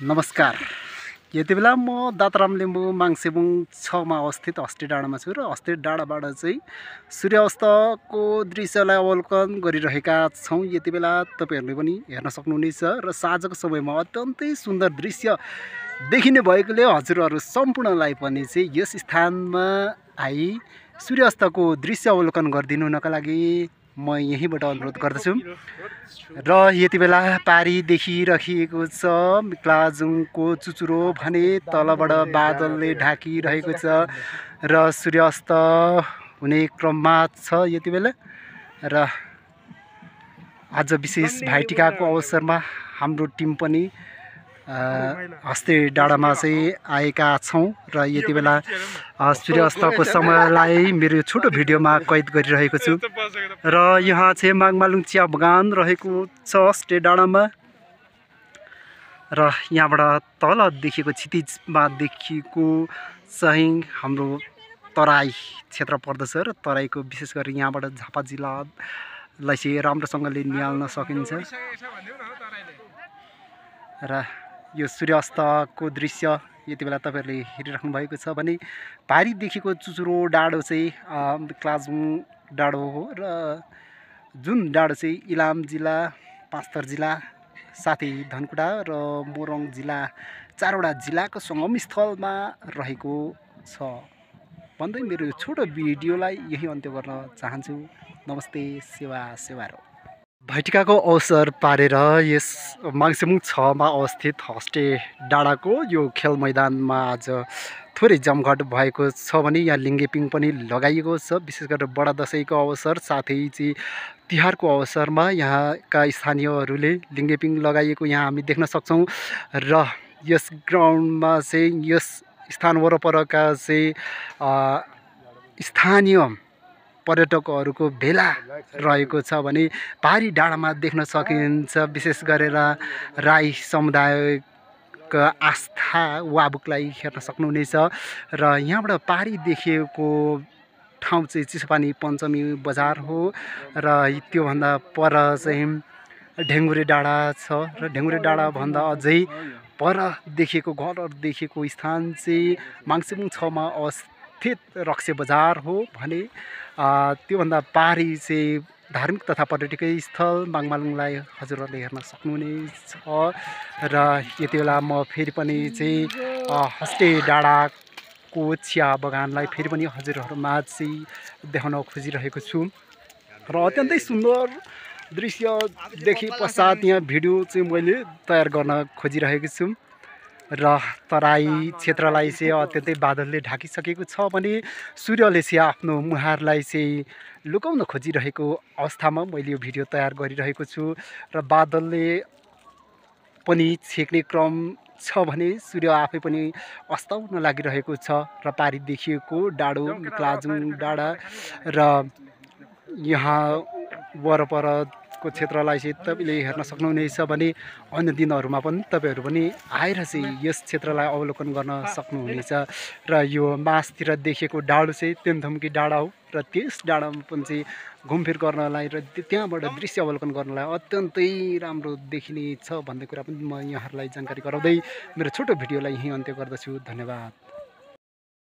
नमस्कार। यति बेला म दातराम लिम्बू माङसेबुङ 6 मा अवस्थित हस्ती डाँडामा छु र हस्ती डाँडाबाट चाहिँ सूर्यास्तको दृश्यलाई अवलोकन गरिरहेका छौँ। यति बेला तपाईहरुले पनि हेर्न सक्नुहुनेछ र साँझको समयमा अत्यन्तै सुन्दर दृश्य देखिने भएकोले हजुरहरु सम्पूर्णलाई पनि चाहिँ यस स्थानमा आई सूर्यास्तको दृश्य अवलोकन गरिदिनु हुनका लागि म यहीँबाट अनुरोध गर्दछु। र यति बेला पारी देखिरहेको छ मिक्लाजुङको चुचुरो भने तलबाट बादलले ढाकिरहेको छ र सूर्यास्त हुने क्रममा छ यति बेला। र आज विशेष भाइटिकाको अवसरमा हाम्रो टिम पनि हस्ती डाँडामा चाहिँ आएका छौँ र यति बेला सूर्यास्तको समयलाई मेरो छोटो भिडियोमा कैद गरिरहेको छु। र यहाँ चाहिँ माङमालुङ चिया बगान रहेको छ हस्ती डाँडामा र यहाँबाट तल देखिएको क्षितिजमा देखिएको चाहिँ हाम्रो तराई क्षेत्र पर्दछ र तराईको विशेष गरी यहाँबाट झापा जिल्लालाई चाहिँ राम्रोसँगले निहाल्न सकिन्छ। र यो सूर्यास्तको दृश्य यति बेला तपाईहरुले हेरिराख्नु भएको छ भने पारी देखिएको चुचुरो डाँडो चाहिँ मिक्लाजुङ डाँडो हो र जुन डाँडो चाहिँ इलाम जिल्ला, पाँचथर जिल्ला साथै धनकुटा र मोरङ जिल्ला चारवटा जिल्लाको संगम स्थलमा रहेको छ भन्दै मेरो यो छोटो भिडियोलाई यही अन्त्य गर्न चाहन्छु। नमस्ते, सेवा रो। भाइटिकाको अवसर पारेर यस माङसेबुङ 6 मा अवस्थित हस्ती डाँडाको यो खेल मैदानमा आज थोरै जमघट भएको छ भने यहाँ लिङ्गेपिङ पनि लगाइएको छ। विशेष गरेर बडा दशैंको अवसर साथै चाहिँ तिहारको अवसरमा यहाँका स्थानीयहरूले लिङ्गेपिङ लगाइएको यहाँ हामी देख्न सक्छौँ। र यस ग्राउन्डमा चाहिँ यस स्थान वरपरका चाहिँ स्थानीय पर्यटकहरूको भेला रहेको छ भने पारी डाँडामा देख्न सकिन्छ। विशेष गरेर राई समुदायका आस्था वाबुकलाई हेर्न सक्नुहुनेछ। र यहाँबाट पारी देखिएको ठाउँ चाहिँ चिसोपानी पञ्चमी बजार हो र त्योभन्दा पर चाहिँ ढेङ्गुरे डाँडा छ र ढेङ्गुरे डाँडा भन्दा अझै पर देखिएको घरहरू देखिएको स्थान चाहिँ माङसेबुङ 6 मा अवस्थित रक्से बजार हो भने त्योभन्दा पारी चाहिँ धार्मिक तथा पर्यटकीय स्थल माङमालुङलाई हजुरहरूले हेर्न सक्नुहुनेछ। र यति बेला म फेरि पनि चाहिँ हस्ती डाँडाको चिया बगानलाई फेरि पनि हजुरहरूमा चाहिँ देखाउन खोजिरहेको छु र अत्यन्तै सुन्दर दृश्य देखि पश्चात यहाँ भिडियो चाहिँ मैले तयार गर्न खोजिरहेको छु। र तराई क्षेत्रलाई चाहिँ अत्यन्तै बादलले ढाकिसकेको छ भने सूर्यले चाहिँ आफ्नो मुहारलाई चाहिँ लुकाउन खोजिरहेको अवस्थामा मैले यो भिडियो तयार गरिरहेको छु। र बादलले पनि छेक्ने क्रम छ भने सूर्य आफै पनि अस्ताउन लागिरहेको छ। र पारी देखिएको डाँडो मिक्लाजुङ डाँडा र यहाँ वरपरको क्षेत्रलाई चाहिँ तपाईँले हेर्न सक्नुहुनेछ भने अन्य दिनहरूमा पनि तपाईँहरू पनि आएर चाहिँ यस क्षेत्रलाई अवलोकन गर्न सक्नुहुनेछ। र यो मासतिर देखिएको डाँडो चाहिँ तेन्थुम्की डाँडा हो र त्यस डाँडामा पनि चाहिँ घुमफिर गर्नलाई र त्यहाँबाट दृश्य अवलोकन गर्नलाई अत्यन्तै राम्रो देखिने छ भन्ने कुरा पनि म यहाँहरूलाई जानकारी गराउँदै मेरो छोटो भिडियोलाई यहीँ अन्त्य गर्दछु। धन्यवाद।